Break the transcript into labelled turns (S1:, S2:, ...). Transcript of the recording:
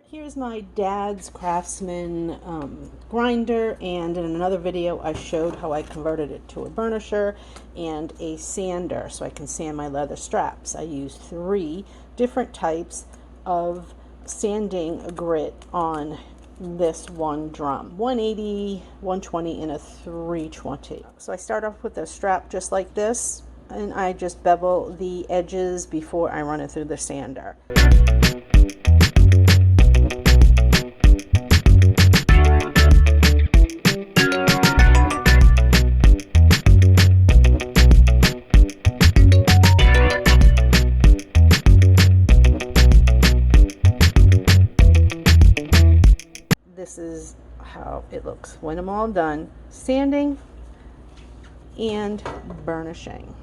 S1: Here's my dad's Craftsman grinder, and in another video I showed how I converted it to a burnisher and a sander so I can sand my leather straps. I used 3 different types of sanding grit on this one drum, 180, 120, and a 320. So I start off with a strap just like this, and I just bevel the edges before I run it through the sander. This is how it looks when I'm all done sanding and burnishing.